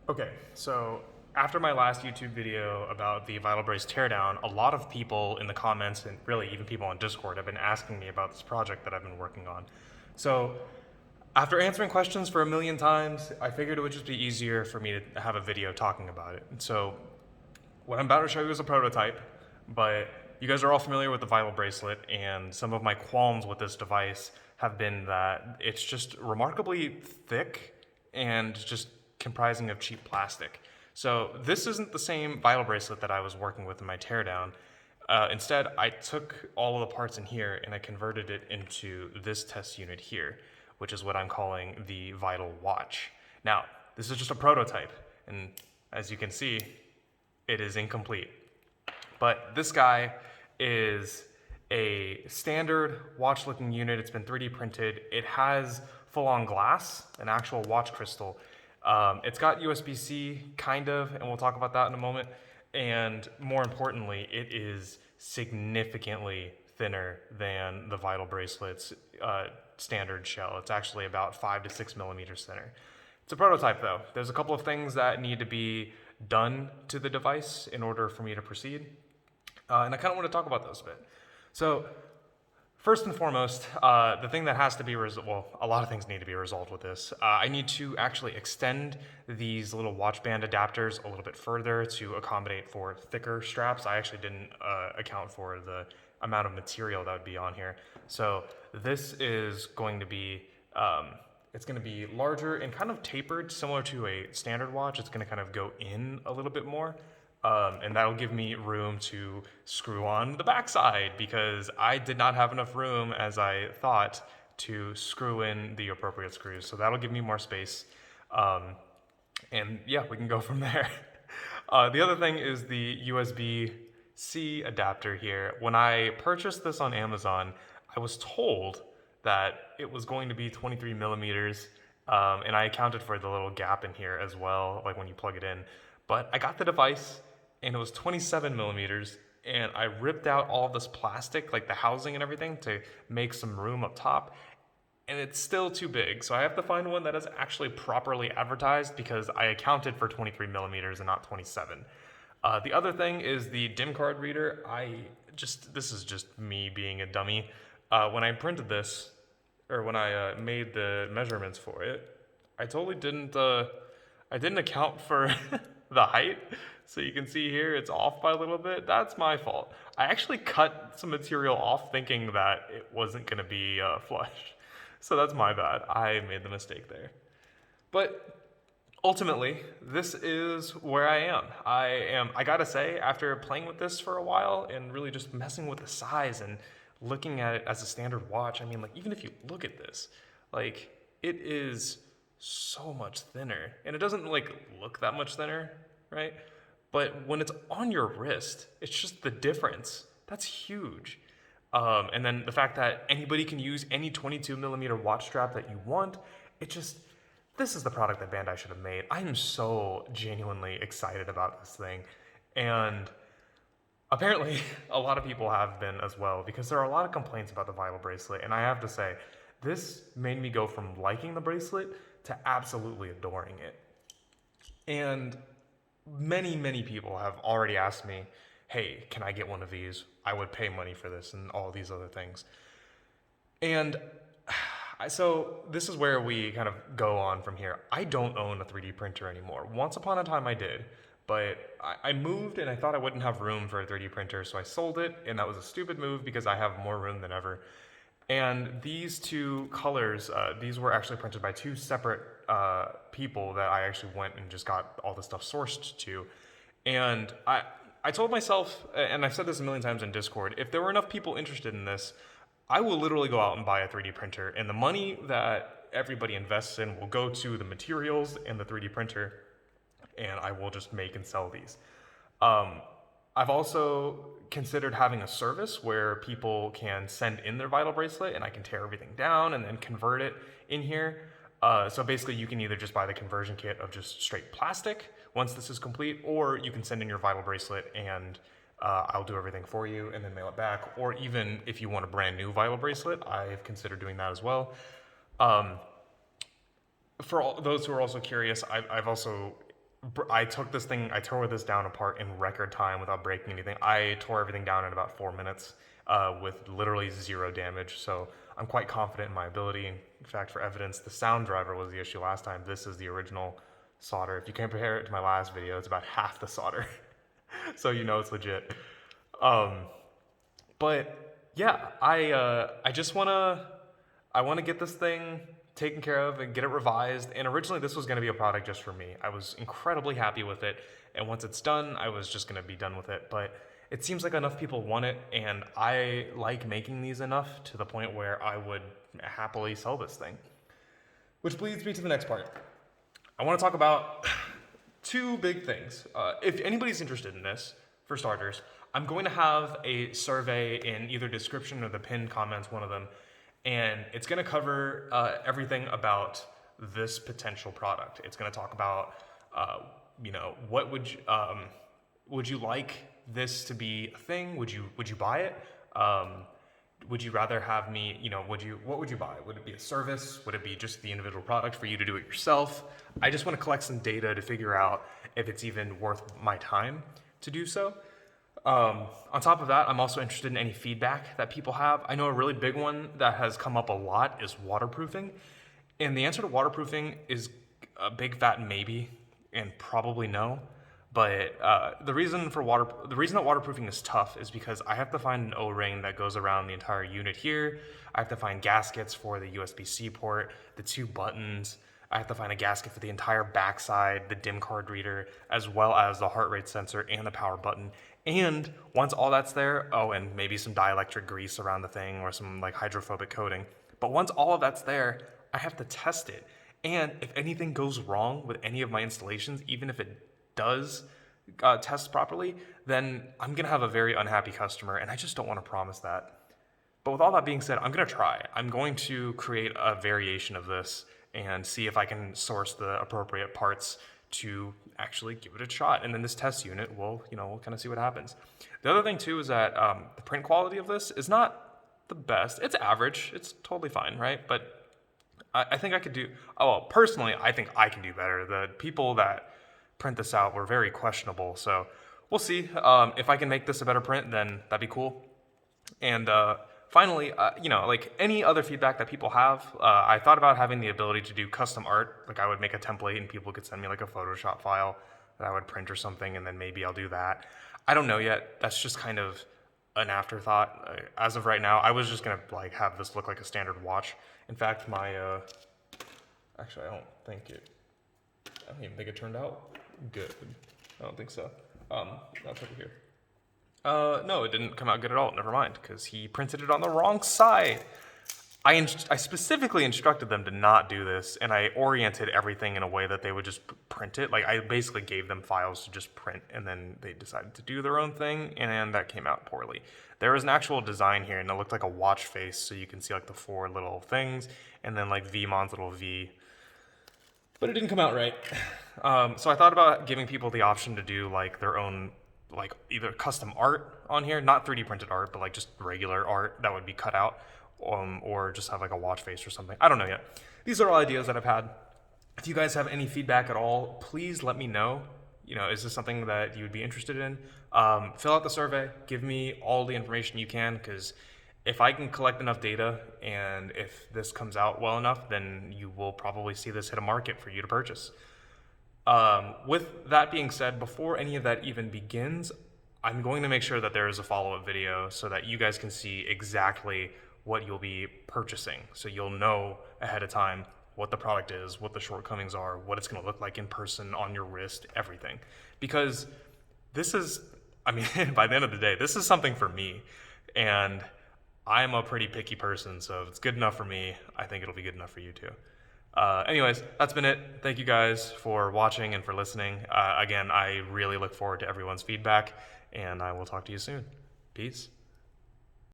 Okay, so after my last YouTube video about the Vital Brace teardown, a lot of people in the comments and really even people on Discord have been asking me about this project that I've been working on. So after answering questions for a million times, I figured it would just be easier for me to have a video talking about it. And so what I'm about to show you is a prototype, but you guys are all familiar with the Vital Bracelet, and some of my qualms with this device have been that it's just remarkably thick and just comprising of cheap plastic. So this isn't the same Vital Bracelet that I was working with in my teardown. Instead, I took all of the parts in here and I converted it into this test unit here, which is what I'm calling the Vital Watch. Now, this is just a prototype, and as you can see, it is incomplete. But this guy is a standard watch looking unit. It's been 3D printed. It has full on glass, an actual watch crystal. It's got USB-C, kind of, and we'll talk about that in a moment. And more importantly, it is significantly thinner than the Vital Bracelet's standard shell. It's actually about 5 to 6 millimeters thinner. It's a prototype though. There's a couple of things that need to be done to the device in order for me to proceed. And I kind of want to talk about those a bit. So first and foremost, the thing that has to be resolved, well, a lot of things need to be resolved with this. I need to actually extend these little watch band adapters a little bit further to accommodate for thicker straps. I actually didn't account for the amount of material that would be on here. So this is going to be, it's going to be larger and kind of tapered, similar to a standard watch. It's going to kind of go in a little bit more. And that'll give me room to screw on the backside because I did not have enough room as I thought to screw in the appropriate screws. So that'll give me more space. And yeah, we can go from there. The other thing is the USB-C adapter here. When I purchased this on Amazon, I was told that it was going to be 23 millimeters. And I accounted for the little gap in here as well, like when you plug it in. But I got the device and it was 27 millimeters, and I ripped out all of this plastic, like the housing and everything, to make some room up top, and it's still too big. So I have to find one that is actually properly advertised because I accounted for 23 millimeters and not 27. The other thing is the DIM card reader. This is just me being a dummy. When I printed this, or when I made the measurements for it, I totally didn't, I didn't account for the height. So you can see here, it's off by a little bit. That's my fault. I actually cut some material off thinking that it wasn't gonna be flush. So that's my bad. I made the mistake there. But ultimately, this is where I am. I gotta say, after playing with this for a while and really just messing with the size and looking at it as a standard watch, I mean, like, even if you look at this, like, it is so much thinner. And it doesn't like look that much thinner, right? But when it's on your wrist, it's just the difference. That's huge. And then the fact that anybody can use any 22 millimeter watch strap that you want, this is the product that Bandai should have made. I am so genuinely excited about this thing. And apparently a lot of people have been as well, because there are a lot of complaints about the Vital Bracelet. And I have to say, this made me go from liking the bracelet to absolutely adoring it. And many people have already asked me, hey, can I get one of these? I would pay money for this and all these other things. And so this is where we kind of go on from here. I don't own a 3D printer anymore. Once upon a time I did, but I moved and I thought I wouldn't have room for a 3D printer, so I sold it, and that was a stupid move because I have more room than ever. And these two colors, these were actually printed by two separate people that I actually went and just got all the stuff sourced to. And I told myself, and I've said this a million times in Discord, if there were enough people interested in this, I will literally go out and buy a 3D printer. And the money that everybody invests in will go to the materials and the 3D printer, and I will just make and sell these. I've also considered having a service where people can send in their Vital Bracelet and I can tear everything down and then convert it in here. So basically you can either just buy the conversion kit of just straight plastic once this is complete, or you can send in your Vital Bracelet and I'll do everything for you and then mail it back. Or even if you want a brand new Vital Bracelet, I've considered doing that as well. For all those who are also curious, I've also I took this thing, I tore this down apart in record time without breaking anything. I tore everything down in about 4 minutes with literally zero damage. So I'm quite confident in my ability. In fact, for evidence, the sound driver was the issue last time. This is the original solder. If you compare it to my last video, it's about half the solder. So you know it's legit. But yeah, I just wanna get this thing taken care of and get it revised. And originally this was gonna be a product just for me. I was incredibly happy with it, and once it's done, I was just gonna be done with it. But it seems like enough people want it, and I like making these enough to the point where I would happily sell this thing. Which leads me to the next part. I want to talk about two big things. If anybody's interested in this, for starters, I'm going to have a survey in either description or the pinned comments, one of them, and it's going to cover everything about this potential product. It's going to talk about, what would you like this to be a thing? Would you buy it? Would you rather have me, what would you buy? Would it be a service? Would it be just the individual product for you to do it yourself? I just want to collect some data to figure out if it's even worth my time to do so. On top of that, I'm also interested in any feedback that people have. I know a really big one that has come up a lot is waterproofing. And the answer to waterproofing is a big fat maybe and probably no. But the reason that waterproofing is tough is because I have to find an O-ring that goes around the entire unit here. I have to find gaskets for the USB-C port, the 2 buttons. I have to find a gasket for the entire backside, the DIM card reader, as well as the heart rate sensor and the power button. And once all that's there, and maybe some dielectric grease around the thing or some like hydrophobic coating. But once all of that's there, I have to test it. And if anything goes wrong with any of my installations, even if it does test properly, then I'm gonna have a very unhappy customer, and I just don't want to promise that. But with all that being said, I'm gonna try. I'm going to create a variation of this and see if I can source the appropriate parts to actually give it a shot. And then this test unit, we'll kind of see what happens. The other thing too is that the print quality of this is not the best. It's average. It's totally fine, right? But I think I could do. Personally, I think I can do better. The people that print this out were very questionable, so we'll see. If I can make this a better print, then that'd be cool. And finally, like any other feedback that people have, I thought about having the ability to do custom art. Like I would make a template and people could send me like a Photoshop file that I would print or something, and then maybe I'll do that. I don't know yet. That's just kind of an afterthought. As of right now, I was just gonna like have this look like a standard watch. In fact, my actually, I don't even think it turned out good. I don't think so. That's over here. No, it didn't come out good at all. Never mind, because he printed it on the wrong side. I specifically instructed them to not do this, and I oriented everything in a way that they would just print it. Like I basically gave them files to just print, and then they decided to do their own thing, and that came out poorly. There was an actual design here, and it looked like a watch face, so you can see like the 4 little things, and then like VMon's little V. But it didn't come out right. So I thought about giving people the option to do like their own, like either custom art on here, not 3D printed art, but like just regular art that would be cut out, or just have like a watch face or something. I don't know yet. These are all ideas that I've had. If you guys have any feedback at all, please let me know. Is this something that you would be interested in? Fill out the survey, give me all the information you can, because if I can collect enough data and if this comes out well enough, then you will probably see this hit a market for you to purchase. With that being said, before any of that even begins, I'm going to make sure that there is a follow-up video so that you guys can see exactly what you'll be purchasing. So you'll know ahead of time what the product is, what the shortcomings are, what it's going to look like in person, on your wrist, everything. Because this is, by the end of the day, this is something for me. And I'm a pretty picky person, so if it's good enough for me, I think it'll be good enough for you too. Anyways, that's been it. Thank you guys for watching and for listening. Again, I really look forward to everyone's feedback, and I will talk to you soon. Peace.